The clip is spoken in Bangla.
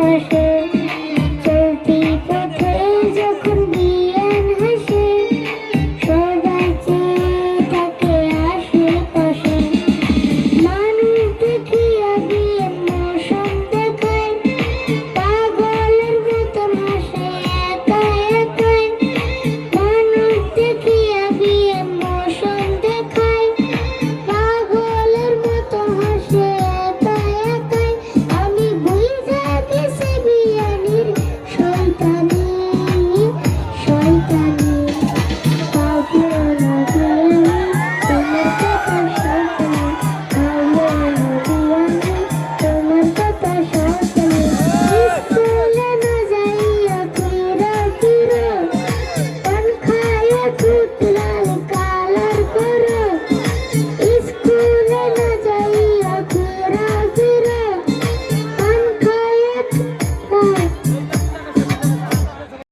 পাশে চলতি পথে যখন বিয়ান হাসে সবাই চেয়ে থাকে আশেপাশে মানুষ দেখিয়া বিয়ে মৌসুম দেখায় পাগলের মতন হাসে একা একাই মানুষ দেখিয়া বিয়ে মৌসুম দেখায় পাগলের মতন হাসে একা একাই আমি বুঝা গেছি বিয়ানির শয়তানি শয়তানি পাবো না বিয়ানি তোমার কথা শয়তানি পাবো না বিয়ানি তোমার কথা শয়তানি স্কুলে না যাইয়া ফিরা ফিরা পান খাইয়া ছুটল